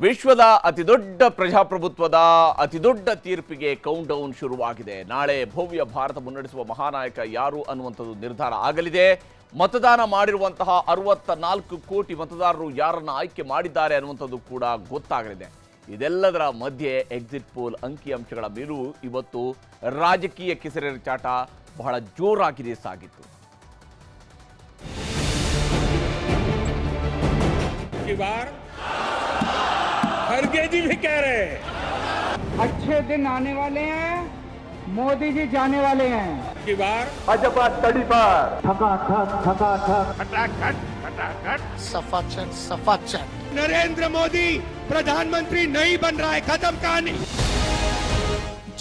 ವಿಶ್ವದ ಅತಿದೊಡ್ಡ ಪ್ರಜಾಪ್ರಭುತ್ವದ ಅತಿದೊಡ್ಡ ತೀರ್ಪಿಗೆ ಕೌಂಟ್ ಡೌನ್ ಶುರುವಾಗಿದೆ. ನಾಳೆ ಭವ್ಯ ಭಾರತ ಮುನ್ನಡೆಸುವ ಮಹಾನಾಯಕ ಯಾರು ಅನ್ನುವಂಥದ್ದು ನಿರ್ಧಾರ ಆಗಲಿದೆ. ಮತದಾನ ಮಾಡಿರುವಂತಹ 64 ಕೋಟಿ ಮತದಾರರು ಯಾರನ್ನ ಆಯ್ಕೆ ಮಾಡಿದ್ದಾರೆ ಅನ್ನುವಂಥದ್ದು ಕೂಡ ಗೊತ್ತಾಗಲಿದೆ. ಇದೆಲ್ಲದರ ಮಧ್ಯೆ ಎಕ್ಸಿಟ್ ಪೋಲ್ ಅಂಕಿಅಂಶಗಳ ಮೇಲೂ ಇವತ್ತು ರಾಜಕೀಯ ಕೆಸರೆರಚಾಟ ಬಹಳ ಜೋರಾಗಿದೆ ಸಾಗಿತ್ತು. खड़गे जी भी कह रहे हैं अच्छे दिन आने वाले हैं, मोदी जी जाने वाले हैं कि बार भाजपा तड़ी पर खटाखट सफाचट नरेंद्र मोदी प्रधानमंत्री नहीं बन रहा है, खत्म कहानी.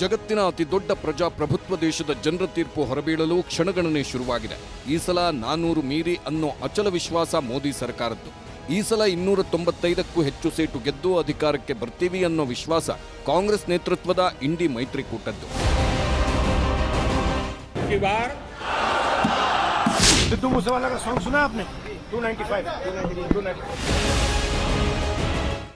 ಜಗತ್ತಿನ ಅತಿ ದೊಡ್ಡ ಪ್ರಜಾಪ್ರಭುತ್ವ ದೇಶದ ಜನರ ತೀರ್ಪು ಹೊರಬೀಳಲು ಕ್ಷಣಗಣನೆ ಶುರುವಾಗಿದೆ. ಈ ಸಲ 400 ಮೀರಿ ಅನ್ನೋ ಅಚಲ ವಿಶ್ವಾಸ ಮೋದಿ ಸರ್ಕಾರದ್ದು. ಈ ಸಲ 295ಕ್ಕೂ ಹೆಚ್ಚು ಸೀಟು ಗೆದ್ದು ಅಧಿಕಾರಕ್ಕೆ ಬರ್ತೀವಿ ಅನ್ನೋ ವಿಶ್ವಾಸ ಕಾಂಗ್ರೆಸ್ ನೇತೃತ್ವದ ಇಂಡಿ ಮೈತ್ರಿಕೂಟದ್ದು. सिद्धू मूसेवाला का सॉन्ग सुना आपने? 295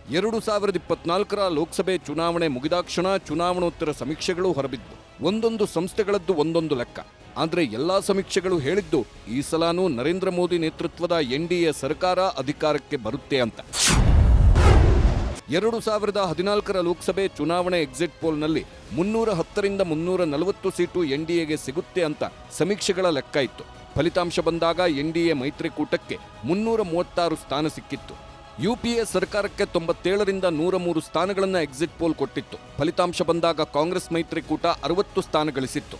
2024ರ ಲೋಕಸಭೆ ಚುನಾವಣೆ ಮುಗಿದಾಕ್ಷಣ ಚುನಾವಣೋತ್ತರ ಸಮೀಕ್ಷೆಗಳು ಹೊರಬಿದ್ದು ಒಂದೊಂದು ಸಂಸ್ಥೆಗಳದ್ದು ಒಂದೊಂದು ಲೆಕ್ಕ. ಆದರೆ ಎಲ್ಲಾ ಸಮೀಕ್ಷೆಗಳು ಹೇಳಿದ್ದು ಈ ಸಲಾನೂ ನರೇಂದ್ರ ಮೋದಿ ನೇತೃತ್ವದ ಎನ್ಡಿಎ ಸರ್ಕಾರ ಅಧಿಕಾರಕ್ಕೆ ಬರುತ್ತೆ ಅಂತ. 2014ರ ಲೋಕಸಭೆ ಚುನಾವಣೆ ಎಕ್ಸಿಟ್ ಪೋಲ್ನಲ್ಲಿ 310ರಿಂದ 340 ಸೀಟು ಎನ್ಡಿಎಗೆ ಸಿಗುತ್ತೆ ಅಂತ ಸಮೀಕ್ಷೆಗಳ ಲೆಕ್ಕ ಇತ್ತು. ಫಲಿತಾಂಶ ಬಂದಾಗ ಎನ್ಡಿಎ ಮೈತ್ರಿಕೂಟಕ್ಕೆ 336 ಸ್ಥಾನ ಸಿಕ್ಕಿತ್ತು. ಯುಪಿಎ ಸರ್ಕಾರಕ್ಕೆ 97ರಿಂದ 103 ಸ್ಥಾನಗಳನ್ನು ಎಕ್ಸಿಟ್ ಪೋಲ್ ಕೊಟ್ಟಿತ್ತು. ಫಲಿತಾಂಶ ಬಂದಾಗ ಕಾಂಗ್ರೆಸ್ ಮೈತ್ರಿಕೂಟ 60 ಸ್ಥಾನ ಗಳಿಸಿತ್ತು.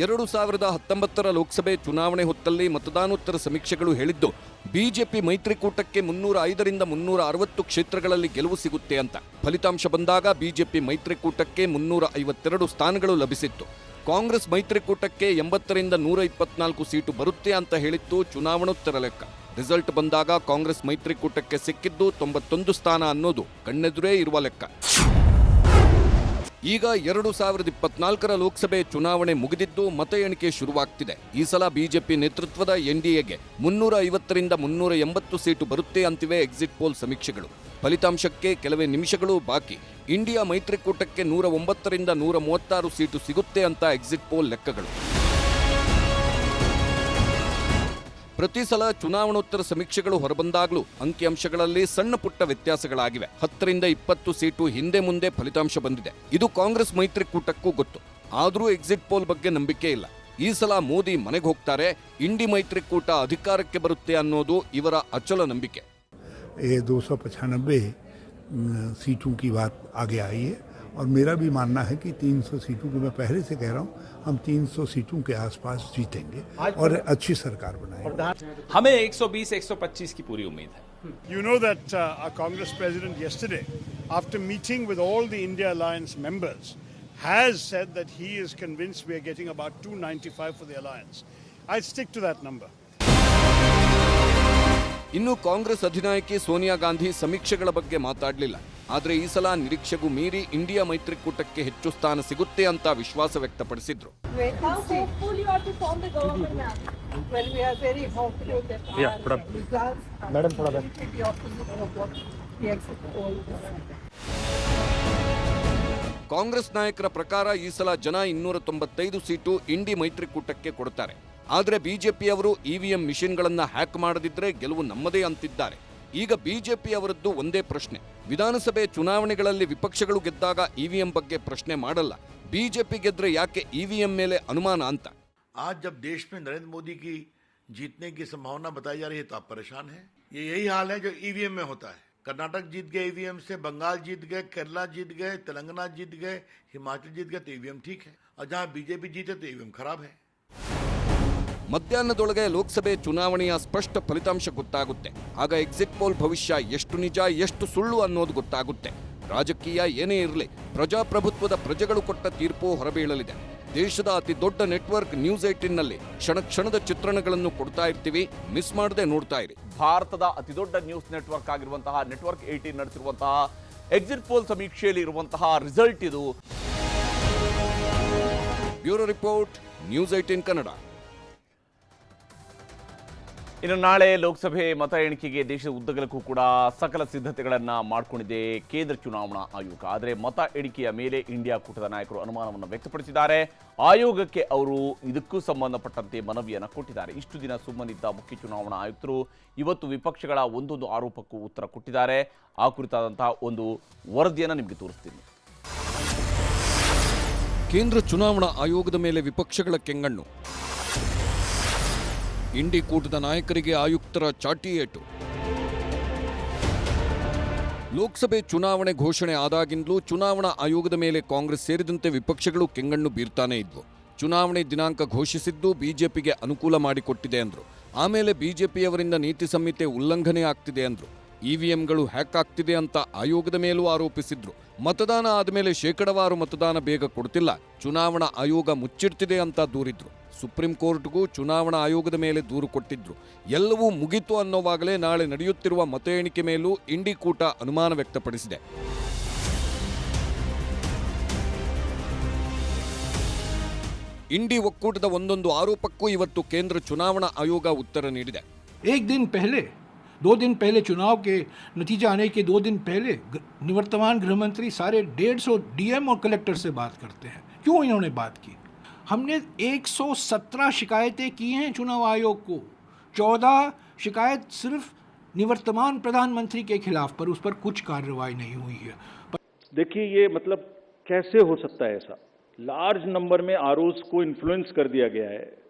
2019ರ ಲೋಕಸಭೆ ಚುನಾವಣೆ ಹೊತ್ತಲ್ಲಿ ಮತದಾನೋತ್ತರ ಸಮೀಕ್ಷೆಗಳು ಹೇಳಿದ್ದು ಬಿಜೆಪಿ ಮೈತ್ರಿಕೂಟಕ್ಕೆ 305ರಿಂದ 360 ಕ್ಷೇತ್ರಗಳಲ್ಲಿ ಗೆಲುವು ಸಿಗುತ್ತೆ ಅಂತ. ಫಲಿತಾಂಶ ಬಂದಾಗ ಬಿಜೆಪಿ ಮೈತ್ರಿಕೂಟಕ್ಕೆ 352 ಸ್ಥಾನಗಳು ಲಭಿಸಿತ್ತು. ಕಾಂಗ್ರೆಸ್ ಮೈತ್ರಿಕೂಟಕ್ಕೆ 80ರಿಂದ 124 ಸೀಟು ಬರುತ್ತೆ ಅಂತ ಹೇಳಿತ್ತು ಚುನಾವಣೋತ್ತರ ಲೆಕ್ಕ. ರಿಸಲ್ಟ್ ಬಂದಾಗ ಕಾಂಗ್ರೆಸ್ ಮೈತ್ರಿಕೂಟಕ್ಕೆ ಸಿಕ್ಕಿದ್ದು 91 ಸ್ಥಾನ ಅನ್ನೋದು ಕಣ್ಣೆದುರೇ ಇರುವ ಲೆಕ್ಕ. ಈಗ 2024ರ ಲೋಕಸಭೆ ಚುನಾವಣೆ ಮುಗಿದಿದ್ದು ಮತ ಎಣಿಕೆ ಶುರುವಾಗ್ತಿದೆ. ಈ ಸಲ ಬಿಜೆಪಿ ನೇತೃತ್ವದ ಎನ್ಡಿಎಗೆ 350ರಿಂದ 380 ಸೀಟು ಬರುತ್ತೆ ಅಂತಿವೆ ಎಕ್ಸಿಟ್ ಪೋಲ್ ಸಮೀಕ್ಷೆಗಳು. ಫಲಿತಾಂಶಕ್ಕೆ ಕೆಲವೇ ನಿಮಿಷಗಳು ಬಾಕಿ. ಇಂಡಿಯಾ ಮೈತ್ರಿಕೂಟಕ್ಕೆ 109ರಿಂದ 136 ಸೀಟು ಸಿಗುತ್ತೆ ಅಂತ ಎಕ್ಸಿಟ್ ಪೋಲ್ ಲೆಕ್ಕಗಳು. ಪ್ರತಿ ಸಲ ಚುನಾವಣೋತ್ತರ ಸಮೀಕ್ಷೆಗಳು ಹೊರಬಂದಾಗಲೂ ಅಂಕಿಅಂಶಗಳಲ್ಲಿ ಸಣ್ಣ ಪುಟ್ಟ ವ್ಯತ್ಯಾಸಗಳಾಗಿವೆ. 10ರಿಂದ 20 ಸೀಟು ಹಿಂದೆ ಮುಂದೆ ಫಲಿತಾಂಶ ಬಂದಿದೆ. ಇದು ಕಾಂಗ್ರೆಸ್ ಮೈತ್ರಿಕೂಟಕ್ಕೂ ಗೊತ್ತು. ಆದರೂ ಎಕ್ಸಿಟ್ ಪೋಲ್ ಬಗ್ಗೆ ನಂಬಿಕೆ ಇಲ್ಲ. ಈ ಸಲ ಮೋದಿ ಮನೆಗೆ ಹೋಗ್ತಾರೆ, ಇಂಡಿ ಮೈತ್ರಿಕೂಟ ಅಧಿಕಾರಕ್ಕೆ ಬರುತ್ತೆ ಅನ್ನೋದು ಇವರ ಅಚಲ ನಂಬಿಕೆ. 295 सीटों की बात आगे आई है और मेरा भी मानना है कि 300 सीटों की, मैं पहले से कह रहा हूँ, हम 300 सीटों के आसपास जीतेंगे और अच्छी सरकार बनाएंगे. हमें 120-125 की पूरी उम्मीद है. You know that our Congress president yesterday, after meeting with all the India Alliance members, has said that he is convinced we are getting about 295 for the alliance. I stick to that number. ಇನ್ನು ಕಾಂಗ್ರೆಸ್ ಅಧಿನಾಯಕಿ ಸೋನಿಯಾ ಗಾಂಧಿ ಸಮೀಕ್ಷೆಗಳ ಬಗ್ಗೆ ಮಾತಾಡಲಿಲ್ಲ. ಆದರೆ ಈ ಸಲ ನಿರೀಕ್ಷೆಗೂ ಮೀರಿ India ಮೈತ್ರಿಕೂಟಕ್ಕೆ ಹೆಚ್ಚು ಸ್ಥಾನ ಸಿಗುತ್ತೆ ಅಂತ ವಿಶ್ವಾಸ ವ್ಯಕ್ತಪಡಿಸಿದ್ರು. ಕಾಂಗ್ರೆಸ್ ನಾಯಕರ ಪ್ರಕಾರ ಈ ಸಲ ಜನ 295 ಸೀಟು ಇಂಡಿ ಮೈತ್ರಿಕೂಟಕ್ಕೆ ಕೊಡ್ತಾರೆ. ಆದರೆ ಬಿಜೆಪಿಯವರು ಇವಿಎಂ ಮಿಷನ್ಗಳನ್ನು ಹ್ಯಾಕ್ ಮಾಡದಿದ್ರೆ ಗೆಲುವು ನಮ್ಮದೇ ಅಂತಿದ್ದಾರೆ. ಈಗ ಬಿಜೆಪಿ ಅವರದ್ದು ಒಂದೇ ಪ್ರಶ್ನೆ, ವಿಧಾನಸಭೆ ಚುನಾವಣೆಗಳಲ್ಲಿ ವಿಪಕ್ಷಗಳು ಗೆದ್ದಾಗ ಇವಿಎಂ ಬಗ್ಗೆ ಪ್ರಶ್ನೆ ಮಾಡಲ್ಲ, ಬಿಜೆಪಿ ಗೆದ್ರೆ ಯಾಕೆ ಇವಿಎಂ ಮೇಲೆ ಅನುಮಾನ ಅಂತ. आज जब देश में नरेंद्र मोदी की जीतने की संभावना बताई जा रही है तो आप परेशान हैं. ये यही हाल है जो ईवीएम में होता है. कर्नाटक जीत गए ईवीएम से, बंगाल जीत गए, केरला जीत गए, तेलंगाना जीत गए, हिमाचल जीत गए तो ईवीएम ठीक है, और जहां बीजेपी जीते तो ईवीएम खराब है. ಮಧ್ಯಾಹ್ನದೊಳಗೆ ಲೋಕಸಭೆ ಚುನಾವಣೆಯ ಸ್ಪಷ್ಟ ಫಲಿತಾಂಶ ಗೊತ್ತಾಗುತ್ತೆ. ಆಗ ಎಕ್ಸಿಟ್ ಪೋಲ್ ಭವಿಷ್ಯ ಎಷ್ಟು ನಿಜ ಎಷ್ಟು ಸುಳ್ಳು ಅನ್ನೋದು ಗೊತ್ತಾಗುತ್ತೆ. ರಾಜಕೀಯ ಏನೇ ಇರಲಿ, ಪ್ರಜಾಪ್ರಭುತ್ವದ ಪ್ರಜೆಗಳು ಕೊಟ್ಟ ತೀರ್ಪು ಹೊರಬೀಳಲಿದೆ. ದೇಶದ ಅತಿ ದೊಡ್ಡ ನೆಟ್ವರ್ಕ್ ನ್ಯೂಸ್ 18ನಲ್ಲಿ ಕ್ಷಣ ಕ್ಷಣದ ಚಿತ್ರಣಗಳನ್ನು ಕೊಡ್ತಾ ಇರ್ತೀವಿ. ಮಿಸ್ ಮಾಡದೆ ನೋಡ್ತಾ ಇರಿ. ಭಾರತದ ಅತಿ ದೊಡ್ಡ ನ್ಯೂಸ್ ನೆಟ್ವರ್ಕ್ ಆಗಿರುವಂತಹ ನೆಟ್ವರ್ಕ್ 18 ನಡೆಸಿರುವಂತಹ ಎಕ್ಸಿಟ್ ಪೋಲ್ ಸಮೀಕ್ಷೆಯಲ್ಲಿ ಇರುವಂತಹ ರಿಸಲ್ಟ್ ಇದು. Bureau report, news 18 Kannada. ಇನ್ನು ನಾಳೆ ಲೋಕಸಭೆ ಮತ ಎಣಿಕೆಗೆ ದೇಶದ ಉದ್ದಗಲಕ್ಕೂ ಕೂಡ ಸಕಲ ಸಿದ್ಧತೆಗಳನ್ನು ಮಾಡಿಕೊಂಡಿದೆ ಕೇಂದ್ರ ಚುನಾವಣಾ ಆಯೋಗ. ಆದರೆ ಮತ ಎಣಿಕೆಯ ಮೇಲೆ ಇಂಡಿಯಾ ಕೂಟದ ನಾಯಕರು ಅನುಮಾನವನ್ನು ವ್ಯಕ್ತಪಡಿಸಿದ್ದಾರೆ. ಆಯೋಗಕ್ಕೆ ಅವರು ಇದಕ್ಕೂ ಸಂಬಂಧಪಟ್ಟಂತೆ ಮನವಿಯನ್ನು ಕೊಟ್ಟಿದ್ದಾರೆ. ಇಷ್ಟು ದಿನ ಸುಮ್ಮನಿದ್ದ ಮುಖ್ಯ ಚುನಾವಣಾ ಆಯುಕ್ತರು ಇವತ್ತು ವಿಪಕ್ಷಗಳ ಒಂದೊಂದು ಆರೋಪಕ್ಕೂ ಉತ್ತರ ಕೊಟ್ಟಿದ್ದಾರೆ. ಆ ಕುರಿತಾದಂತಹ ಒಂದು ವರದಿಯನ್ನು ನಿಮಗೆ ತೋರಿಸ್ತೀನಿ. ಕೇಂದ್ರ ಚುನಾವಣಾ ಆಯೋಗದ ಮೇಲೆ ವಿಪಕ್ಷಗಳ ಕೆಂಗಣ್ಣು. ಇಂಡಿ ಕೂಟದ ನಾಯಕರಿಗೆ ಆಯುಕ್ತರ ಚಾಟಿ ಏಟು. ಲೋಕಸಭೆ ಚುನಾವಣೆ ಘೋಷಣೆ ಆದಾಗಿಂದಲೂ ಚುನಾವಣಾ ಆಯೋಗದ ಮೇಲೆ ಕಾಂಗ್ರೆಸ್ ಸೇರಿದಂತೆ ವಿಪಕ್ಷಗಳು ಕೆಂಗಣ್ಣು ಬೀರ್ತಾನೆ ಇದ್ವು. ಚುನಾವಣೆ ದಿನಾಂಕ ಘೋಷಿಸಿದ್ದು ಬಿಜೆಪಿಗೆ ಅನುಕೂಲ ಮಾಡಿಕೊಟ್ಟಿದೆ ಅಂದ್ರು. ಆಮೇಲೆ ಬಿಜೆಪಿಯವರಿಂದ ನೀತಿ ಸಂಹಿತೆ ಉಲ್ಲಂಘನೆ ಆಗ್ತಿದೆ ಅಂದ್ರು. ಇವಿಎಂಗಳು ಹ್ಯಾಕ್ ಆಗ್ತಿದೆ ಅಂತ ಆಯೋಗದ ಮೇಲೂ ಆರೋಪಿಸಿದ್ರು. ಮತದಾನ ಆದಮೇಲೆ ಶೇಕಡವಾರು ಮತದಾನ ಬೇಗ ಕೊಡ್ತಿಲ್ಲ, ಚುನಾವಣಾ ಆಯೋಗ ಮುಚ್ಚಿಡ್ತಿದೆ ಅಂತ ದೂರಿದ್ರು. ಸುಪ್ರೀಂ ಕೋರ್ಟ್ಗೂ ಚುನಾವಣಾ ಆಯೋಗದ ಮೇಲೆ ದೂರು ಕೊಟ್ಟಿದ್ರು. ಎಲ್ಲವೂ ಮುಗಿತು ಅನ್ನೋವಾಗಲೇ ನಾಳೆ ನಡೆಯುತ್ತಿರುವ ಮತ ಎಣಿಕೆ ಮೇಲೂ ಇಂಡಿ ಕೂಟ ಅನುಮಾನ ವ್ಯಕ್ತಪಡಿಸಿದೆ. ಇಂಡಿ ಒಕ್ಕೂಟದ ಒಂದೊಂದು ಆರೋಪಕ್ಕೂ ಇವತ್ತು ಕೇಂದ್ರ ಚುನಾವಣಾ ಆಯೋಗ ಉತ್ತರ ನೀಡಿದೆ. एक दिन पहले 2 दिन पहले चुनाव के नतीजा आने के 2 दिन पहले निवर्तमान गृहमंत्री सारे 150 डीएम और कलेक्टर से बात करते हैं. क्यों इन्होंने बात की? हमने 117 शिकायतें की हैं चुनाव आयोग को. 14 शिकायत सिर्फ निवर्तमान प्रधानमंत्री के खिलाफ, पर उस पर कुछ कार्रवाई नहीं हुई है. देखिए, ये मतलब कैसे हो सकता है ऐसा? लार्ज नंबर में आरओज को इन्फ्लुएंस कर दिया गया है.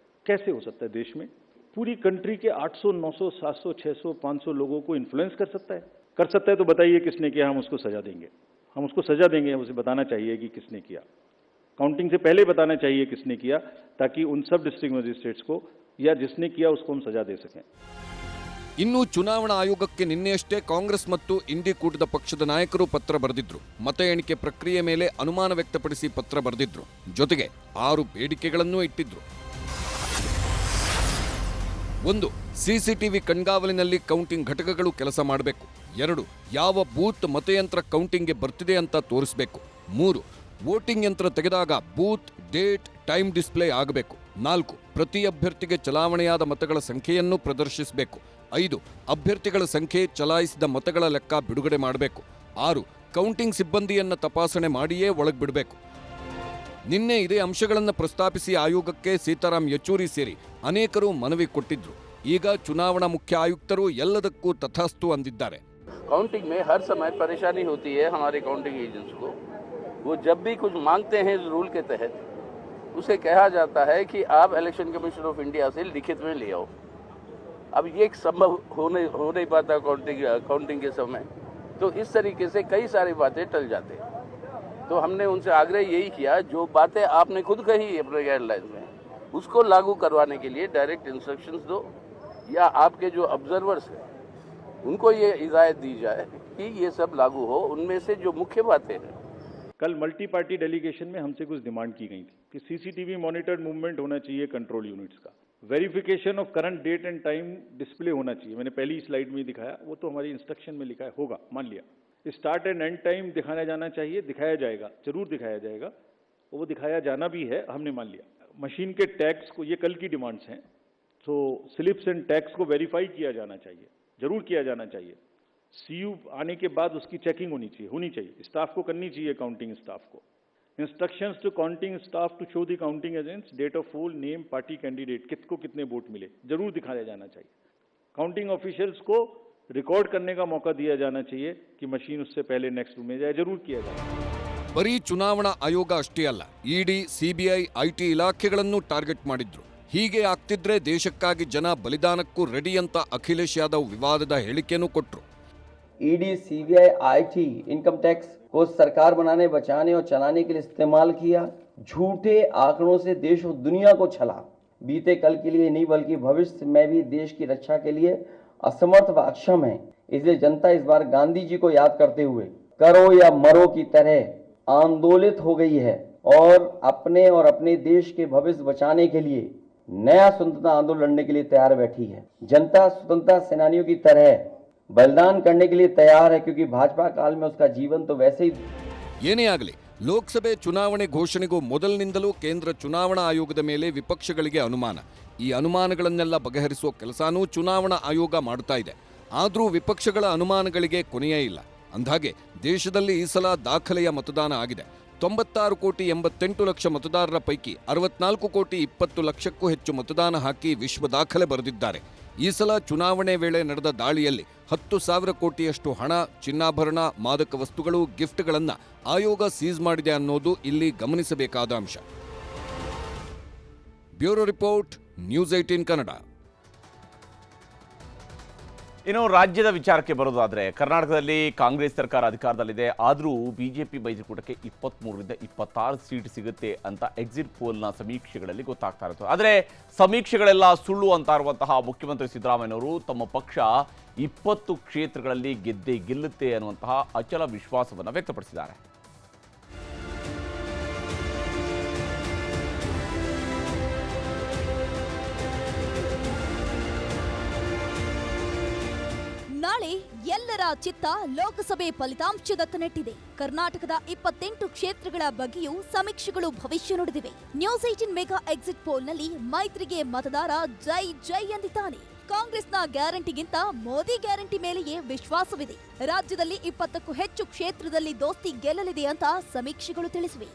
कैसे हो सकता है? देश में पूरी कंट्री के 800, 900, 700, 600, 500 लोगों को इन्फ्लुएंस कर सकता है? कर सकता है तो बताइए किसने किया, हम उसको सजा देंगे. हम उसको सजा देंगे, उसे बताना चाहिए कि किसने किया. काउंटिंग से पहले बताना चाहिए किसने किया, ताकि उन सब डिस्ट्रिक्ट मजिस्ट्रेट्स को या जिसने किया उसको हम सजा दे सकें. ಇನ್ನು ಚುನಾವಣಾ ಆಯೋಗಕ್ಕೆ ನಿನ್ನೆಯಷ್ಟೇ ಕಾಂಗ್ರೆಸ್ ಮತ್ತು ಇಂಡಿ ಕೂಟದ ಪಕ್ಷದ ನಾಯಕರು ಪತ್ರ ಬರೆದಿದ್ರು. ಮತ ಎಣಿಕೆ ಪ್ರಕ್ರಿಯೆ ಮೇಲೆ ಅನುಮಾನ ವ್ಯಕ್ತಪಡಿಸಿ ಪತ್ರ ಬರೆದಿದ್ರು. ಜೊತೆಗೆ 6 ಬೇಡಿಕೆಗಳನ್ನು ಇಟ್ಟಿದ್ರು. 1. ಸಿಸಿಟಿವಿ ಕಣ್ಗಾವಲಿನಲ್ಲಿ ಕೌಂಟಿಂಗ್ ಘಟಕಗಳು ಕೆಲಸ ಮಾಡಬೇಕು. 2. ಯಾವ ಬೂತ್ ಮತಯಂತ್ರ ಕೌಂಟಿಂಗ್ಗೆ ಬರ್ತಿದೆ ಅಂತ ತೋರಿಸಬೇಕು. 3. ವೋಟಿಂಗ್ ಯಂತ್ರ ತೆಗೆದಾಗ ಬೂತ್, ಡೇಟ್, ಟೈಮ್ ಡಿಸ್ಪ್ಲೇ ಆಗಬೇಕು. 4. ಪ್ರತಿ ಅಭ್ಯರ್ಥಿಗೆ ಚಲಾವಣೆಯಾದ ಮತಗಳ ಸಂಖ್ಯೆಯನ್ನು ಪ್ರದರ್ಶಿಸಬೇಕು. 5. ಅಭ್ಯರ್ಥಿಗಳ ಸಂಖ್ಯೆ, ಚಲಾಯಿಸಿದ ಮತಗಳ ಲೆಕ್ಕ ಬಿಡುಗಡೆ ಮಾಡಬೇಕು. 6. ಕೌಂಟಿಂಗ್ ಸಿಬ್ಬಂದಿಯನ್ನು ತಪಾಸಣೆ ಮಾಡಿಯೇ ಒಳಗ್ಬಿಡಬೇಕು. ನಿನ್ನೆ ಇದೇ ಅಂಶಗಳನ್ನು ಪ್ರಸ್ತಾಪಿಸಿ ಆಯೋಗಕ್ಕೆ ಸೀತಾರಾಮ್ ಯೆಚೂರಿ ಸೇರಿ ಅನೇಕರು ಮನವಿ ಕೊಟ್ಟಿದ್ರು. ಈಗ ಚುನಾವಣಾ ಮುಖ್ಯ ಆಯುಕ್ತರು ಎಲ್ಲದಕ್ಕೂ ತಥಾಸ್ತು ಅಂದಿದ್ದಾರೆ. काउंटिंग में हर समय परेशानी होती है हमारे काउंटिंग एजेंट्स को. वो जब भी कुछ मांगते हैं इस रूल के तहत, उसे कहा जाता है कि आप इलेक्शन कमीशन ऑफ इंडिया से लिखित में ले आओ. अब ये संभव हो नहीं पाता काउंटिंग के समय, तो इस तरीके से कई सारी बातें टल जाते हैं. तो हमने उनसे आग्रह यही किया, जो बातें आपने खुद कही अपने गाइडलाइन में, उसको लागू करवाने के लिए डायरेक्ट इंस्ट्रक्शंस दो, या आपके जो ऑब्जर्वर्स हैं उनको ये हिदायत दी जाए कि ये सब लागू हो. उनमें से जो मुख्य बातें हैं, कल मल्टी पार्टी डेलीगेशन में हमसे कुछ डिमांड की गई थी कि सीसीटीवी मॉनिटर्ड मूवमेंट होना चाहिए कंट्रोल यूनिट्स का, verification of current date and time display होना चाहिए. मैंने पहली स्लाइड में दिखाया, वो तो हमारी इंस्ट्रक्शन में लिखा है, होगा, मान लिया. स्टार्ट एंड एंड टाइम दिखाया जाना चाहिए, दिखाया जाएगा, जरूर दिखाया जाएगा, वो दिखाया जाना भी है, हमने मान लिया. मशीन के टैग्स को, ये कल की डिमांड्स हैं, तो स्लिप्स एंड टैग्स को वेरीफाई किया जाना चाहिए, जरूर किया जाना चाहिए. सीयू आने के बाद उसकी चेकिंग होनी चाहिए. स्टाफ को करनी चाहिए, काउंटिंग स्टाफ को. Instructions to counting staff to show the counting agents date of poll, name, party candidate, किसको कितने वोट मिले, जरूर दिखाया जाना चाहिए. काउंटिंग ऑफिशियल्स को रिकॉर्ड करने का मौका दिया जाना चाहिए कि मशीन उससे पहले नेक्स्ट रूम में जाए, जरूर किया जाए. ಬರೀ ಚುನಾವಣಾ ಆಯೋಗ ಅಷ್ಟೇ ಅಲ್ಲ, ಇಡಿ, ಸಿಬಿಐ, ಐಟಿ ಇಲಾಖೆಗಳನ್ನು ಟಾರ್ಗೆಟ್ ಮಾಡಿದ್ರು. ಹೀಗೆ ಆಗ್ತಿದ್ರೆ ದೇಶಕ್ಕಾಗಿ ಜನ ಬಲಿದಾನಕ್ಕೂ ರೆಡಿ ಅಂತ ಅಖಿಲೇಶ್ ಯಾದವ್ ವಿವಾದದ ಹೇಳಿಕೆನೂ ಕೊಟ್ರು. ED, CBI, IT, income tax को सरकार बनाने, बचाने और चलाने के लिए इस्तेमाल किया. झूठे आंकड़ों से देश और दुनिया को छला. बीते कल के लिए नहीं बल्कि भविष्य में भी देश की रक्षा के लिए असमर्थ व अक्षम है. इसलिए जनता इस बार गांधी जी को याद करते हुए करो या मरो की तरह आंदोलित हो गई है और अपने देश के भविष्य बचाने के लिए नया स्वतंत्रता आंदोलन लड़ने के लिए तैयार बैठी है. जनता स्वतंत्रता सेनानियों की तरह बलिदान करने के लिए तैयार है, क्योंकि भाजपा काल में उसका जीवन तो वैसे ही. ಏನೇ ಆಗಲಿ, ಲೋಕಸಭೆ ಚುನಾವಣೆ ಘೋಷಣೆಗೂ ಮೊದಲಿನಿಂದಲೂ ಕೇಂದ್ರ ಚುನಾವಣಾ ಆಯೋಗದ ಮೇಲೆ ವಿಪಕ್ಷಗಳಿಗೆ ಅನುಮಾನ. ಈ ಅನುಮಾನಗಳನ್ನೆಲ್ಲ ಬಗೆಹರಿಸುವ ಕೆಲಸನೂ ಚುನಾವಣಾ ಆಯೋಗ ಮಾಡ್ತಾ ಇದೆ. ಆದರೂ ವಿಪಕ್ಷಗಳ ಅನುಮಾನಗಳಿಗೆ ಕೊನೆಯೇ ಇಲ್ಲ. ಅಂದ್ಹಾಗೆ ದೇಶದಲ್ಲಿ ಈ ಸಲ ದಾಖಲೆಯ ಮತದಾನ ಆಗಿದೆ. 96,88,00,000 ಮತದಾರರ ಪೈಕಿ 64,20,00,000ಕ್ಕೂ ಹೆಚ್ಚು ಮತದಾನ ಹಾಕಿ ವಿಶ್ವ ದಾಖಲೆ ಬರೆದಿದ್ದಾರೆ. ಈ ಸಲ ಚುನಾವಣೆ ವೇಳೆ ನಡೆದ ದಾಳಿಯಲ್ಲಿ 10,000 ಕೋಟಿಯಷ್ಟು ಹಣ, ಚಿನ್ನಾಭರಣ, ಮಾದಕ ವಸ್ತುಗಳು, ಗಿಫ್ಟ್ಗಳನ್ನು ಆಯೋಗ ಸೀಸ್ ಮಾಡಿದೆ ಅನ್ನೋದು ಇಲ್ಲಿ ಗಮನಿಸಬೇಕಾದ ಅಂಶ. Bureau report, news 18 Kannada. ಇನ್ನು ರಾಜ್ಯದ ವಿಚಾರಕ್ಕೆ ಬರೋದಾದ್ರೆ, ಕರ್ನಾಟಕದಲ್ಲಿ ಕಾಂಗ್ರೆಸ್ ಸರ್ಕಾರ ಅಧಿಕಾರದಲ್ಲಿದೆ. ಆದರೂ ಬಿಜೆಪಿ ಮೈತ್ರಿಕೂಟಕ್ಕೆ 23ರಿಂದ 26 ಸೀಟ್ ಸಿಗುತ್ತೆ ಅಂತ ಎಕ್ಸಿಟ್ ಪೋಲ್ನ ಸಮೀಕ್ಷೆಗಳಲ್ಲಿ ಗೊತ್ತಾಗ್ತಾ ಇರುತ್ತೆ. ಆದರೆ ಸಮೀಕ್ಷೆಗಳೆಲ್ಲ ಸುಳ್ಳು ಅಂತ ಇರುವಂತಹ ಮುಖ್ಯಮಂತ್ರಿ ಸಿದ್ದರಾಮಯ್ಯನವರು ತಮ್ಮ ಪಕ್ಷ 20 ಕ್ಷೇತ್ರಗಳಲ್ಲಿ ಗೆದ್ದೇ ಗೆಲ್ಲುತ್ತೆ ಅನ್ನುವಂತಹ ಅಚಲ ವಿಶ್ವಾಸವನ್ನು ವ್ಯಕ್ತಪಡಿಸಿದ್ದಾರೆ. ನಾಳೆ ಎಲ್ಲರ ಚಿತ್ತ ಲೋಕಸಭೆ ಫಲಿತಾಂಶದತ್ತ ನೆಟ್ಟಿದೆ. ಕರ್ನಾಟಕದ 28 ಕ್ಷೇತ್ರಗಳ ಬಗ್ಗೆಯೂ ಸಮೀಕ್ಷೆಗಳು ಭವಿಷ್ಯ ನುಡಿದಿವೆ. ನ್ಯೂಸ್ 18 ಮೆಗಾ ಎಕ್ಸಿಟ್ ಪೋಲ್ನಲ್ಲಿ ಮೈತ್ರಿಗೆ ಮತದಾರ ಜೈ ಜೈ ಎಂದಿದ್ದಾನೆ. ಕಾಂಗ್ರೆಸ್ನ ಗ್ಯಾರಂಟಿಗಿಂತ ಮೋದಿ ಗ್ಯಾರಂಟಿ ಮೇಲೆಯೇ ವಿಶ್ವಾಸವಿದೆ. ರಾಜ್ಯದಲ್ಲಿ 20ಕ್ಕೂ ಹೆಚ್ಚು ಕ್ಷೇತ್ರದಲ್ಲಿ ದೋಸ್ತಿ ಗೆಲ್ಲಲಿದೆ ಅಂತ ಸಮೀಕ್ಷೆಗಳು ತಿಳಿಸಿವೆ.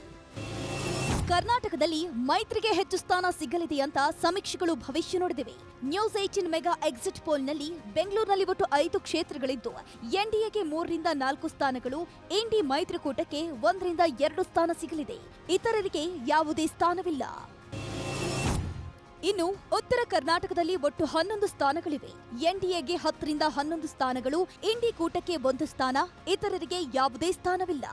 ಕರ್ನಾಟಕದಲ್ಲಿ ಮೈತ್ರಿಗೆ ಹೆಚ್ಚು ಸ್ಥಾನ ಸಿಗಲಿದೆ ಅಂತ ಸಮೀಕ್ಷೆಗಳು ಭವಿಷ್ಯ ನುಡಿದಿವೆ. ನ್ಯೂಸ್ 18 ಮೆಗಾ ಎಕ್ಸಿಟ್ ಪೋಲ್ನಲ್ಲಿ ಬೆಂಗಳೂರಿನಲ್ಲಿ ಒಟ್ಟು 5 ಕ್ಷೇತ್ರಗಳಿದ್ದು, ಎನ್ಡಿಎಗೆ 3ರಿಂದ 4 ಸ್ಥಾನಗಳು, ಇಂಡಿ ಮೈತ್ರಿಕೂಟಕ್ಕೆ 1ರಿಂದ 2 ಸ್ಥಾನ ಸಿಗಲಿದೆ. ಇತರರಿಗೆ ಯಾವುದೇ ಸ್ಥಾನವಿಲ್ಲ. ಇನ್ನು ಉತ್ತರ ಕರ್ನಾಟಕದಲ್ಲಿ ಒಟ್ಟು 11 ಸ್ಥಾನಗಳಿವೆ. ಎನ್ಡಿಎಗೆ 10ರಿಂದ 11 ಸ್ಥಾನಗಳು, ಇಂಡಿ ಕೂಟಕ್ಕೆ 1 ಸ್ಥಾನ, ಇತರರಿಗೆ ಯಾವುದೇ ಸ್ಥಾನವಿಲ್ಲ.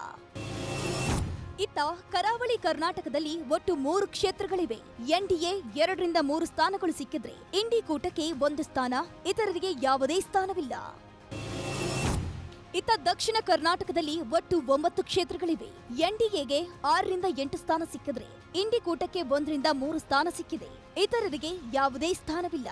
ಇತ್ತ ಕರಾವಳಿ ಕರ್ನಾಟಕದಲ್ಲಿ ಒಟ್ಟು 3 ಕ್ಷೇತ್ರಗಳಿವೆ. ಎನ್ಡಿಎ 2ರಿಂದ 3 ಸ್ಥಾನಗಳು ಸಿಕ್ಕಿದ್ರೆ, ಇಂಡಿ ಕೂಟಕ್ಕೆ 1 ಸ್ಥಾನ, ಇತರರಿಗೆ ಯಾವುದೇ ಸ್ಥಾನವಿಲ್ಲ. ಇತ್ತ ದಕ್ಷಿಣ ಕರ್ನಾಟಕದಲ್ಲಿ ಒಟ್ಟು 9 ಕ್ಷೇತ್ರಗಳಿವೆ. ಎನ್ಡಿಎಗೆ 6ರಿಂದ 8 ಸ್ಥಾನ ಸಿಕ್ಕಿದ್ರೆ, ಇಂಡಿ ಕೂಟಕ್ಕೆ 1ರಿಂದ 3 ಸ್ಥಾನ ಸಿಕ್ಕಿದೆ, ಇತರರಿಗೆ ಯಾವುದೇ ಸ್ಥಾನವಿಲ್ಲ.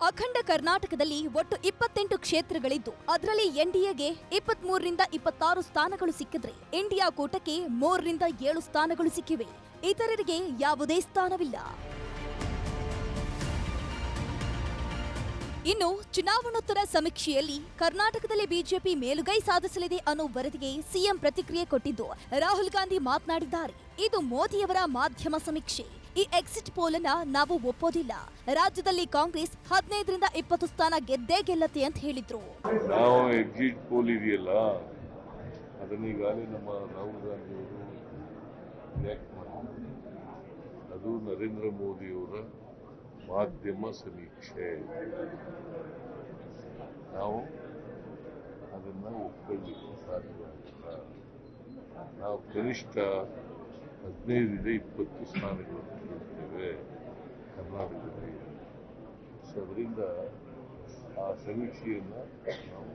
ಅಖಂಡ ಕರ್ನಾಟಕದಲ್ಲಿ ಒಟ್ಟು 28 ಕ್ಷೇತ್ರಗಳಿದ್ದು, ಅದರಲ್ಲಿ ಎನ್ಡಿಎಗೆ 23ರಿಂದ 26 ಸ್ಥಾನಗಳು ಸಿಕ್ಕಿದ್ರೆ, ಇಂಡಿಯಾ ಕೂಟಕ್ಕೆ 3ರಿಂದ 7 ಸ್ಥಾನಗಳು ಸಿಕ್ಕಿವೆ, ಇತರರಿಗೆ ಯಾವುದೇ ಸ್ಥಾನವಿಲ್ಲ. ಇನ್ನು ಚುನಾವಣೋತ್ತರ ಸಮೀಕ್ಷೆಯಲ್ಲಿ ಕರ್ನಾಟಕದಲ್ಲಿ ಬಿಜೆಪಿ ಮೇಲುಗೈ ಸಾಧಿಸಲಿದೆ ಅನ್ನೋ ವರದಿಗೆ ಸಿಎಂ ಪ್ರತಿಕ್ರಿಯೆ ಕೊಟ್ಟಿದ್ದು, ರಾಹುಲ್ ಗಾಂಧಿ ಮಾತನಾಡಿದ್ದಾರೆ. ಇದು ಮೋದಿಯವರ ಮಾಧ್ಯಮ ಸಮೀಕ್ಷೆ. ಈ ಎಕ್ಸಿಟ್ ಪೋಲ್ ಅನ್ನ ನಾವು ಒಪ್ಪೋದಿಲ್ಲ. ರಾಜ್ಯದಲ್ಲಿ ಕಾಂಗ್ರೆಸ್ 15ರಿಂದ 20 ಸ್ಥಾನ ಗೆದ್ದೇ ಗೆಲ್ಲತ್ತೆ ಅಂತ ಹೇಳಿದ್ರು. ನಾವು ಎಕ್ಸಿಟ್ ಪೋಲ್ ಇದೆಯಲ್ಲ, ಅದನ್ನೀಗಾಗಲೇ ನಮ್ಮ ರಾಹುಲ್ ಗಾಂಧಿ ಅವರು ರಿಯಾಕ್ಟ್ ಮಾಡಿದ್ದಾರೆ. ಅದು ನರೇಂದ್ರ ಮೋದಿಯವರ ಮಾಧ್ಯಮ ಸಮೀಕ್ಷೆ. ನಾವು ಅದನ್ನ ಒಪ್ಕೊಳ್ಳಿಕ್ಕೆ ಸಾಧ್ಯವಾಗಿಲ್ಲ. ನಾವು ಕನಿಷ್ಠ 15ರಿಂದ 20 ಸ್ಥಾನಗಳನ್ನು ಗೆಲ್ತೇವೆ ಕರ್ನಾಟಕದಲ್ಲಿ. ಸೊ ಅದರಿಂದ ಆ ಸಮೀಕ್ಷೆಯನ್ನು ನಾವು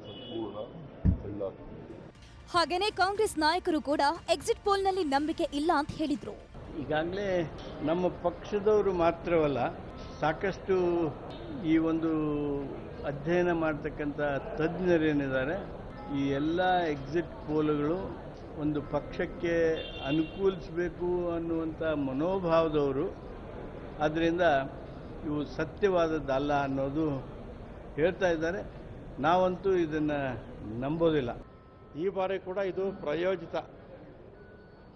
ಸಂಪೂರ್ಣ ತಳ್ಳಾಕ್ತೀವಿ. ಹಾಗೇನೇ ಕಾಂಗ್ರೆಸ್ ನಾಯಕರು ಕೂಡ ಎಕ್ಸಿಟ್ ಪೋಲ್ನಲ್ಲಿ ನಂಬಿಕೆ ಇಲ್ಲ ಅಂತ ಹೇಳಿದ್ರು. ಈಗಾಗಲೇ ನಮ್ಮ ಪಕ್ಷದವರು ಮಾತ್ರವಲ್ಲ, ಸಾಕಷ್ಟು ಈ ಒಂದು ಅಧ್ಯಯನ ಮಾಡ್ತಕ್ಕಂಥ ತಜ್ಞರೇನಿದ್ದಾರೆ, ಈ ಎಲ್ಲ ಎಕ್ಸಿಟ್ ಪೋಲ್ಗಳು ಒಂದು ಪಕ್ಷಕ್ಕೆ ಅನುಕೂಲಿಸಬೇಕು ಅನ್ನುವಂಥ ಮನೋಭಾವದವರು. ಆದ್ದರಿಂದ ಇವು ಸತ್ಯವಾದದ್ದಲ್ಲ ಅನ್ನೋದು ಹೇಳ್ತಾ ಇದ್ದಾರೆ. ನಾವಂತೂ ಇದನ್ನು ನಂಬೋದಿಲ್ಲ. ಈ ಬಾರಿ ಕೂಡ ಇದು ಪ್ರಾಯೋಜಿತ,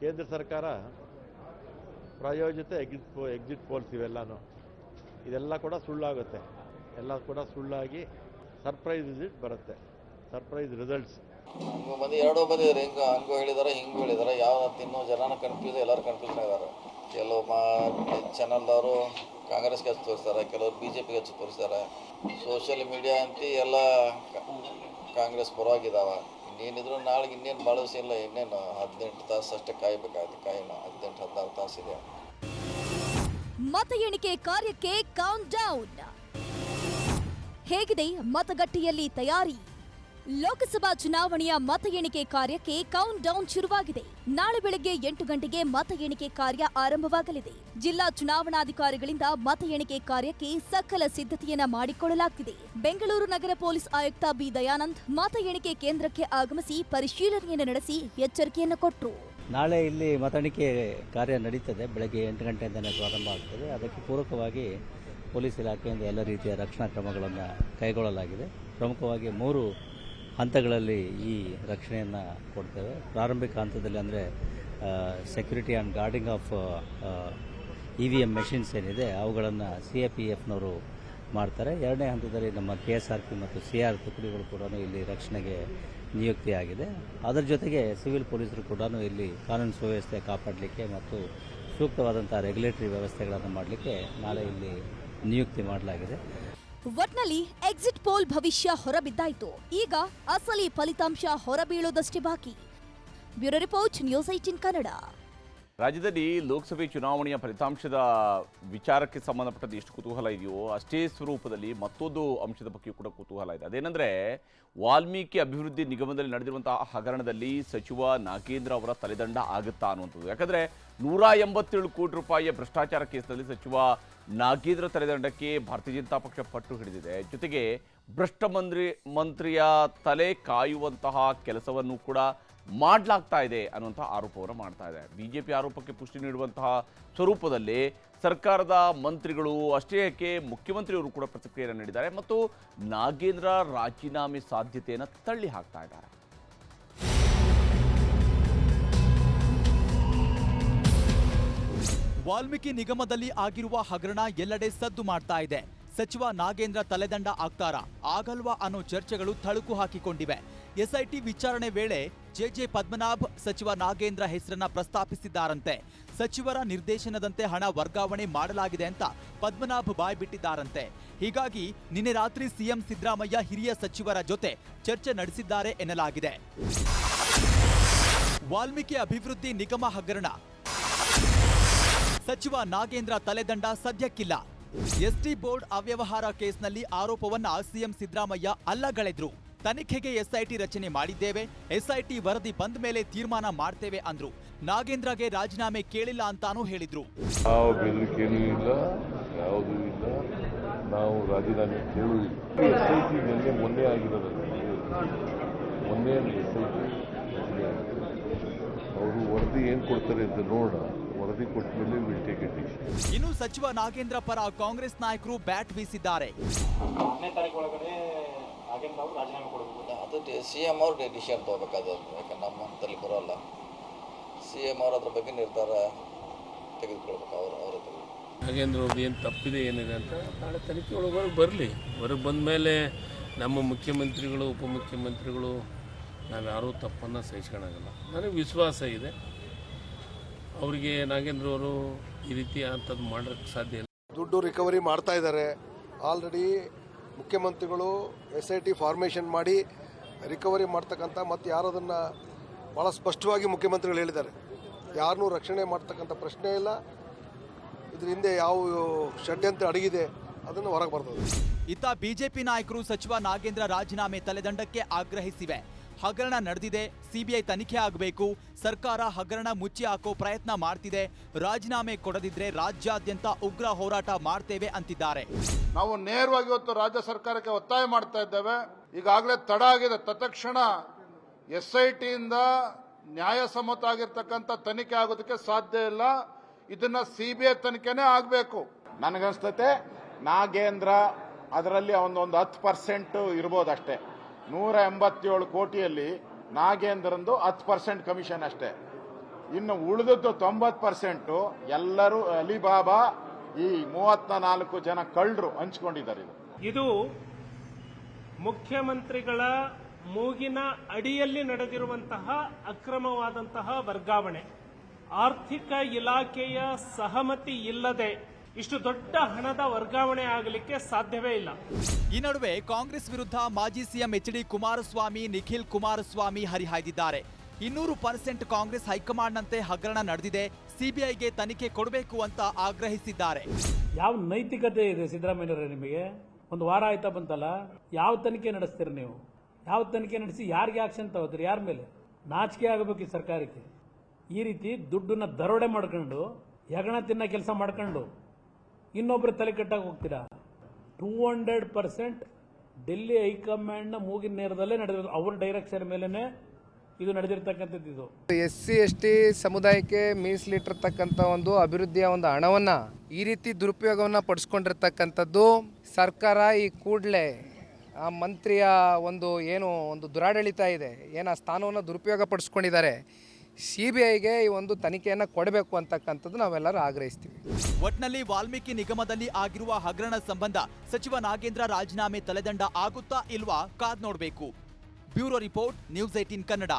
ಕೇಂದ್ರ ಸರ್ಕಾರ ಪ್ರಾಯೋಜಿತ ಎಕ್ಸಿಟ್ ಪೋಲ್ಸ್ ಇವೆಲ್ಲನೂ, ಇದೆಲ್ಲ ಕೂಡ ಸುಳ್ಳಾಗುತ್ತೆ. ಎಲ್ಲ ಕೂಡ ಸುಳ್ಳಾಗಿ ಸರ್ಪ್ರೈಸ್ ವಿಸಿಟ್ ಬರುತ್ತೆ, ಸರ್ಪ್ರೈಸ್ ರಿಸಲ್ಟ್ಸ್. ಎರಡೂ ಬಂದಿದ್ದಾರೆ. ಹಂಗೂ ಹೇಳಿದ್ದಾರೆ, ಹಿಂಗೂ ಹೇಳಿದ್ದಾರೆ. ಯಾವ ಇನ್ನೂ ಜನನ ಕನ್ಫ್ಯೂಸ್, ಎಲ್ಲರೂ ಕನ್ಫ್ಯೂಷನ್ ಆಗಿದ್ದಾರೆ. ಕೆಲವು ಚಾನಲ್ದವರು ಕಾಂಗ್ರೆಸ್ಗೆ ಹಚ್ಚಿ ತೋರಿಸ್ತಾರೆ, ಕೆಲವರು BJPಗೆ ಹಚ್ಚಿ ತೋರಿಸ್ತಾರೆ. ಸೋಷಿಯಲ್ ಮೀಡಿಯಾ ಅಂತ ಎಲ್ಲ ಕಾಂಗ್ರೆಸ್ ಪರವಾಗಿದ್ದಾವೆ. ಇನ್ನೇನಿದ್ರು ನಾಳೆಗೆ ಇನ್ನೇನು ಭಾಳ ದಿವಸ ಇಲ್ಲ, ಇನ್ನೇನು 18 ತಾಸು ಅಷ್ಟೇ ಕಾಯಬೇಕಾಗುತ್ತೆ. ಕಾಯಿನ 18-16 ತಾಸಿದೆ. ಮತ ಎಣಿಕೆ ಕಾರ್ಯಕ್ಕೆ ಕೌಂಟ್ ಡೌನ್. ಹೇಗಿದೆ ಮತಗಟ್ಟೆಯಲ್ಲಿ ತಯಾರಿ? ಲೋಕಸಭಾ ಚುನಾವಣೆಯ ಮತ ಎಣಿಕೆ ಕಾರ್ಯಕ್ಕೆ ಕೌಂಟ್ ಡೌನ್ ಶುರುವಾಗಿದೆ. ನಾಳೆ ಬೆಳಗ್ಗೆ 8 ಗಂಟೆಗೆ ಮತ ಎಣಿಕೆ ಕಾರ್ಯ ಆರಂಭವಾಗಲಿದೆ. ಜಿಲ್ಲಾ ಚುನಾವಣಾಧಿಕಾರಿಗಳಿಂದ ಮತ ಎಣಿಕೆ ಕಾರ್ಯಕ್ಕೆ ಸಕಲ ಸಿದ್ಧತೆಯನ್ನ ಮಾಡಿಕೊಳ್ಳಲಾಗುತ್ತಿದೆ. ಬೆಂಗಳೂರು ನಗರ ಪೊಲೀಸ್ ಆಯುಕ್ತ ಬಿ ದಯಾನಂದ್ ಮತ ಎಣಿಕೆ ಕೇಂದ್ರಕ್ಕೆ ಆಗಮಿಸಿ ಪರಿಶೀಲನೆಯನ್ನು ನಡೆಸಿ ಎಚ್ಚರಿಕೆಯನ್ನು ಕೊಟ್ಟರು. ನಾಳೆ ಇಲ್ಲಿ ಮತ ಎಣಿಕೆ ಕಾರ್ಯ ನಡೀತದೆ. ಬೆಳಗ್ಗೆ 8 ಗಂಟೆಯಿಂದಲೇ ಪ್ರಾರಂಭ ಆಗ್ತದೆ. ಅದಕ್ಕೆ ಪೂರಕವಾಗಿ ಪೊಲೀಸ್ ಇಲಾಖೆಯಿಂದ ಎಲ್ಲ ರೀತಿಯ ರಕ್ಷಣಾ ಕ್ರಮಗಳನ್ನು ಕೈಗೊಳ್ಳಲಾಗಿದೆ. ಪ್ರಮುಖವಾಗಿ 3 ಹಂತಗಳಲ್ಲಿ ಈ ರಕ್ಷಣೆಯನ್ನು ಕೊಡ್ತೇವೆ. ಪ್ರಾರಂಭಿಕ ಹಂತದಲ್ಲಿ ಅಂದರೆ security and guarding of EVM machines ಏನಿದೆ ಅವುಗಳನ್ನು CAPFನವರು ಮಾಡ್ತಾರೆ. ಎರಡನೇ ಹಂತದಲ್ಲಿ ನಮ್ಮ KSRP ಮತ್ತು CR ತುಕಡಿಗಳು ಕೂಡ ಇಲ್ಲಿ ರಕ್ಷಣೆಗೆ ನಿಯುಕ್ತಿಯಾಗಿದೆ. ಅದರ ಜೊತೆಗೆ ಸಿವಿಲ್ ಪೊಲೀಸರು ಕೂಡ ಇಲ್ಲಿ ಕಾನೂನು ಸುವ್ಯವಸ್ಥೆ ಕಾಪಾಡಲಿಕ್ಕೆ ಮತ್ತು ಸೂಕ್ತವಾದಂಥ ರೆಗ್ಯುಲೇಟರಿ ವ್ಯವಸ್ಥೆಗಳನ್ನು ಮಾಡಲಿಕ್ಕೆ ನಾಳೆ ಇಲ್ಲಿ ನಿಯುಕ್ತಿ ಮಾಡಲಾಗಿದೆ. ಒಟ್ನಲ್ಲಿ ಎಕ್ಸಿಟ್ ಪೋಲ್ ಭವಿಷ್ಯ ಹೊರಬಿದ್ದಾಯಿತು. ಈಗ ಅಸಲಿ ಫಲಿತಾಂಶ ಹೊರಬೀಳೋದಷ್ಟೇ ಬಾಕಿ. Bureau report, news 18 Kannada. ರಾಜ್ಯದಲ್ಲಿ ಲೋಕಸಭೆ ಚುನಾವಣೆಯ ಫಲಿತಾಂಶದ ವಿಚಾರಕ್ಕೆ ಸಂಬಂಧಪಟ್ಟಂತೆ ಎಷ್ಟು ಕುತೂಹಲ ಇದೆಯೋ ಅಷ್ಟೇ ಸ್ವರೂಪದಲ್ಲಿ ಮತ್ತೊಂದು ಅಂಶದ ಬಗ್ಗೆ ಕೂಡ ಕುತೂಹಲ ಇದೆ. ಅದೇನೆಂದರೆ ವಾಲ್ಮೀಕಿ ಅಭಿವೃದ್ಧಿ ನಿಗಮದಲ್ಲಿ ನಡೆದಿರುವಂತಹ ಹಗರಣದಲ್ಲಿ ಸಚಿವ ನಾಗೇಂದ್ರ ಅವರ ತಲೆದಂಡ ಆಗುತ್ತಾ ಅನ್ನುವಂಥದ್ದು. ಯಾಕಂದರೆ 187 ಕೋಟಿ ರೂಪಾಯಿಯ ಭ್ರಷ್ಟಾಚಾರ ಕೇಸ್ನಲ್ಲಿ ಸಚಿವ ನಾಗೇಂದ್ರ ತಲೆದಂಡಕ್ಕೆ ಭಾರತೀಯ ಜನತಾ ಪಕ್ಷ ಪಟ್ಟು ಹಿಡಿದಿದೆ. ಜೊತೆಗೆ ಭ್ರಷ್ಟ ಮಂತ್ರಿಯ ತಲೆ ಕಾಯುವಂತಹ ಕೆಲಸವನ್ನು ಕೂಡ ಮಾಡಲಾಗ್ತಾ ಇದೆ ಅನ್ನುವಂತಹ ಆರೋಪವನ್ನು ಮಾಡ್ತಾ ಇದೆ. ಬಿಜೆಪಿ ಆರೋಪಕ್ಕೆ ಪುಷ್ಟಿ ನೀಡುವಂತಹ ಸ್ವರೂಪದಲ್ಲಿ ಸರ್ಕಾರದ ಮಂತ್ರಿಗಳು ಅಷ್ಟೇ ಏಕೆ ಮುಖ್ಯಮಂತ್ರಿಯವರು ಕೂಡ ಪ್ರತಿಕ್ರಿಯೆಯನ್ನು ನೀಡಿದ್ದಾರೆ ಮತ್ತು ನಾಗೇಂದ್ರ ರಾಜೀನಾಮೆ ಸಾಧ್ಯತೆಯನ್ನು ತಳ್ಳಿ ಹಾಕ್ತಾ ಇದ್ದಾರೆ. ವಾಲ್ಮೀಕಿ ನಿಗಮದಲ್ಲಿ ಆಗಿರುವ ಹಗರಣ ಎಲ್ಲೆಡೆ ಸದ್ದು ಮಾಡ್ತಾ ಇದೆ. ಸಚಿವ ನಾಗೇಂದ್ರ ತಲೆದಂಡ ಆಗ್ತಾರಾ ಆಗಲ್ವಾ ಅನ್ನೋ ಚರ್ಚೆಗಳು ಥಳುಕು ಹಾಕಿಕೊಂಡಿವೆ. SIT ವಿಚಾರಣೆ ವೇಳೆ JJ ಪದ್ಮನಾಭ್ ಸಚಿವ ನಾಗೇಂದ್ರ ಹೆಸರನ್ನ ಪ್ರಸ್ತಾಪಿಸಿದ್ದಾರಂತೆ. ಸಚಿವರ ನಿರ್ದೇಶನದಂತೆ ಹಣ ವರ್ಗಾವಣೆ ಮಾಡಲಾಗಿದೆ ಅಂತ ಪದ್ಮನಾಭ್ ಬಾಯ್ಬಿಟ್ಟಿದ್ದಾರಂತೆ. ಹೀಗಾಗಿ ನಿನ್ನೆ ರಾತ್ರಿ CM ಸಿದ್ದರಾಮಯ್ಯ ಹಿರಿಯ ಸಚಿವರ ಜೊತೆ ಚರ್ಚೆ ನಡೆಸಿದ್ದಾರೆ ಎನ್ನಲಾಗಿದೆ. ವಾಲ್ಮೀಕಿ ಅಭಿವೃದ್ಧಿ ನಿಗಮ ಹಗರಣ, ಸಚಿವ ನಾಗೇಂದ್ರ ತಲೆದಂಡ ಸದ್ಯಕ್ಕಿಲ್ಲ. ST ಬೋರ್ಡ್ ಅವ್ಯವಹಾರ ಕೇಸ್ನಲ್ಲಿ ಆರೋಪವನ್ನ CM ಸಿದ್ದರಾಮಯ್ಯ ಅಲ್ಲಗಳೆದ್ರು. ತನಿಖೆಗೆ SIT ರಚನೆ ಮಾಡಿದ್ದೇವೆ, SIT ವರದಿ ಬಂದ ಮೇಲೆ ತೀರ್ಮಾನ ಮಾಡ್ತೇವೆ ಅಂದ್ರು. ನಾಗೇಂದ್ರಗೆ ರಾಜೀನಾಮೆ ಕೇಳಿಲ್ಲ ಅಂತಾನೂ ಹೇಳಿದ್ರು. ನಾವು ಗೆಲ್ಲಕ್ಕೇನೂ ಇಲ್ಲ, ಯಾವುದೂ ಇಲ್ಲ, ನಾವು ರಾಜೀನಾಮೆ ಕೇಳುವುದಿಲ್ಲ. SIT ಮೊನ್ನೆ ಆಗಿರೋದಲ್ಲ, ಮೊನ್ನೆ SIT ಅವರು ವರದಿ ಏನು ಕೊಡ್ತಾರೆ ಅಂತ ನೋಡೋಣ. ವರದಿ ಕೊಟ್ಟ ಮೇಲೆ ವಿಲ್ ಟೇಕ್ ಇಟ್. ಇನ್ನು ಸಚಿವ ನಾಗೇಂದ್ರ ಪರ ಕಾಂಗ್ರೆಸ್ ನಾಯಕರು ಬ್ಯಾಟ್ ಬೀಸಿದ್ದಾರೆ. ಅದು CM ಅವರು ಡಿಸಿಷನ್ ತಗೋಬೇಕಾದ್ರೆ, ಯಾಕಂದ್ರೆ ನಮ್ಮ ಹಂತದಲ್ಲಿ ಬರೋಲ್ಲ. CM ಅವರು ಅದ್ರ ಬಗ್ಗೆ ನಿರ್ಧಾರ ತೆಗೆದುಕೊಳ್ಬೇಕು. ಅವರ ನಾಗೇಂದ್ರ ಅವ್ರದ್ದು ಏನು ತಪ್ಪಿದೆ ಏನಿದೆ ಅಂತ ನಾಳೆ ತನಿಖೆ ಒಳಗೆ ಬರಲಿ. ಹೊರಗೆ ಬಂದ ಮೇಲೆ ನಮ್ಮ ಮುಖ್ಯಮಂತ್ರಿಗಳು ಉಪಮುಖ್ಯಮಂತ್ರಿಗಳು ನಾವು ಯಾರೂ ತಪ್ಪನ್ನು ಸಹಿಸ್ಕೊಳಾಗಲ್ಲ. ನನಗೆ ವಿಶ್ವಾಸ ಇದೆ ಅವರಿಗೆ ನಾಗೇಂದ್ರ ಅವರು ಈ ರೀತಿ ಅಂಥದ್ದು ಮಾಡೋಕ್ಕೆ ಸಾಧ್ಯ ಇಲ್ಲ. ದುಡ್ಡು ರಿಕವರಿ ಮಾಡ್ತಾ ಇದ್ದಾರೆ. ಆಲ್ರೆಡಿ ಮುಖ್ಯಮಂತ್ರಿಗಳು SIT ಫಾರ್ಮೇಷನ್ ಮಾಡಿ ರಿಕವರಿ ಮಾಡ್ತಕ್ಕಂಥ ಮತ್ತು ಯಾರದನ್ನು ಭಾಳ ಸ್ಪಷ್ಟವಾಗಿ ಮುಖ್ಯಮಂತ್ರಿಗಳು ಹೇಳಿದ್ದಾರೆ. ಯಾರನ್ನೂ ರಕ್ಷಣೆ ಮಾಡ್ತಕ್ಕಂಥ ಪ್ರಶ್ನೆ ಇಲ್ಲ. ಇದ್ರ ಹಿಂದೆ ಯಾವ ಷಡ್ಯಂತ್ರ ಅಡಗಿದೆ ಅದನ್ನು ಹೊರಗೆ ಬರ್ತದೆ. ಇತ್ತ ಬಿಜೆಪಿ ನಾಯಕರು ಸಚಿವ ನಾಗೇಂದ್ರ ರಾಜೀನಾಮೆ ತಲೆದಂಡಕ್ಕೆ ಆಗ್ರಹಿಸಿವೆ. ಹಗರಣ ನಡೆದಿದೆ, CBI ತನಿಖೆ ಆಗಬೇಕು, ಸರ್ಕಾರ ಹಗರಣ ಮುಚ್ಚಿ ಹಾಕೋ ಪ್ರಯತ್ನ ಮಾಡ್ತಿದೆ, ರಾಜೀನಾಮೆ ಕೊಡದಿದ್ರೆ ರಾಜ್ಯಾದ್ಯಂತ ಉಗ್ರ ಹೋರಾಟ ಮಾಡ್ತೇವೆ ಅಂತಿದ್ದಾರೆ. ನಾವು ನೇರವಾಗಿ ಇವತ್ತು ರಾಜ್ಯ ಸರ್ಕಾರಕ್ಕೆ ಒತ್ತಾಯ ಮಾಡ್ತಾ ಇದ್ದೇವೆ. ಈಗಾಗಲೇ ತಡ ಆಗಿದೆ. ತತ್ಕ್ಷಣ SITಯಿಂದ ನ್ಯಾಯಸಮ್ಮತ ಆಗಿರ್ತಕ್ಕಂಥ ತನಿಖೆ ಆಗೋದಕ್ಕೆ ಸಾಧ್ಯ ಇಲ್ಲ. ಇದನ್ನ CBI ತನಿಖೆನೇ ಆಗಬೇಕು. ನನಗನ್ಸ್ತತೆ ನಾಗೇಂದ್ರ ಅದರಲ್ಲಿ ಒಂದು 10% ಇರ್ಬೋದು ಅಷ್ಟೇ. 187 ಕೋಟಿಯಲ್ಲಿ ನಾಗೇಂದ್ರಂದು 10% ಕಮಿಷನ್ ಅಷ್ಟೇ. ಇನ್ನು ಉಳಿದದ್ದು 90% ಎಲ್ಲರೂ ಅಲಿಬಾಬಾ ಈ 34 ಜನ ಕಳ್ಳರು ಹಂಚಿಕೊಂಡಿದ್ದಾರೆ. ಇದು ಮುಖ್ಯಮಂತ್ರಿಗಳ ಮೂಗಿನ ಅಡಿಯಲ್ಲಿ ನಡೆದಿರುವಂತಹ ಅಕ್ರಮವಾದಂತಹ ವರ್ಗಾವಣೆ. ಆರ್ಥಿಕ ಇಲಾಖೆಯ ಸಹಮತಿ ಇಲ್ಲದೆ ಇಷ್ಟು ದೊಡ್ಡ ಹಣದ ವರ್ಗಾವಣೆ ಆಗಲಿಕ್ಕೆ ಸಾಧ್ಯವೇ ಇಲ್ಲ. ಈ ನಡುವೆ ಕಾಂಗ್ರೆಸ್ ವಿರುದ್ಧ ಮಾಜಿ CM HD ಕುಮಾರಸ್ವಾಮಿ, ನಿಖಿಲ್ ಕುಮಾರಸ್ವಾಮಿ ಹರಿಹಾಯ್ದಿದ್ದಾರೆ. 200% ಕಾಂಗ್ರೆಸ್ ಹೈಕಮಾಂಡ್ನಂತೆ ಹಗರಣ ನಡೆದಿದೆ, CBIಗೆ ತನಿಖೆ ಕೊಡಬೇಕು ಅಂತ ಆಗ್ರಹಿಸಿದ್ದಾರೆ. ಯಾವ ನೈತಿಕತೆ ಇದೆ ಸಿದ್ದರಾಮಯ್ಯರೇ ನಿಮಗೆ? ಒಂದು ವಾರ ಆಯ್ತಾ ಬಂತಲ್ಲ, ಯಾವ ತನಿಖೆ ನಡೆಸ್ತೀರಿ ನೀವು? ಯಾವ ತನಿಖೆ ನಡೆಸಿ ಯಾರಿಗೆ ಆಕ್ಷನ್ ತಗೋತೀರಿ? ಯಾರ ಮೇಲೆ? ನಾಚಿಕೆ ಆಗಬೇಕು ಈ ಸರ್ಕಾರಕ್ಕೆ. ಈ ರೀತಿ ದುಡ್ಡನ್ನ ದರೋಡೆ ಮಾಡ್ಕೊಂಡು ಹೆಗಣ ತಿನ್ನ ಕೆಲಸ ಮಾಡ್ಕೊಂಡು ಇನ್ನೊಬ್ಬರು ತಲೆ ಕಟ್ಟಾಗಿ ಹೋಗ್ತೀರಾ? 200% ಡೆಲ್ಲಿ ಹೈಕಮಾಂಡ್ನ ಮೂಗಿನ ನೇರದಲ್ಲೇ ನಡೆದಿರೋದು, ಅವ್ರ ಡೈರೆಕ್ಷನ್ ಮೇಲೇನೆ ಇದು ನಡೆದಿರ್ತಕ್ಕಂಥದ್ದು. ಇದು SC/ST ಸಮುದಾಯಕ್ಕೆ ಮೀಸಲಿಟ್ಟಿರ್ತಕ್ಕಂಥ ಒಂದು ಅಭಿವೃದ್ಧಿಯ ಒಂದು ಹಣವನ್ನು ಈ ರೀತಿ ದುರುಪಯೋಗವನ್ನು ಪಡಿಸ್ಕೊಂಡಿರ್ತಕ್ಕಂಥದ್ದು ಸರ್ಕಾರ ಈ ಕೂಡಲೇ ಆ ಮಂತ್ರಿಯ ಒಂದು ದುರಾಡಳಿತ ಇದೆ, ಆ ಸ್ಥಾನವನ್ನು ದುರುಪಯೋಗ ಪಡಿಸ್ಕೊಂಡಿದ್ದಾರೆ, CBIಗೆ ಈ ಒಂದು ತನಿಖೆಯನ್ನು ಕೊಡಬೇಕು ಅಂತಕ್ಕಂಥದ್ದು ನಾವೆಲ್ಲರೂ ಆಗ್ರಹಿಸ್ತೀವಿ. ಒಟ್ನಲ್ಲಿ ವಾಲ್ಮೀಕಿ ನಿಗಮದಲ್ಲಿ ಆಗಿರುವ ಹಗರಣ ಸಂಬಂಧ ಸಚಿವ ನಾಗೇಂದ್ರ ರಾಜೀನಾಮೆ ತಲೆದಂಡ ಆಗುತ್ತಾ ಇಲ್ವಾ ಕಾದ್ ನೋಡಬೇಕು. Bureau report, news 18 Kannada.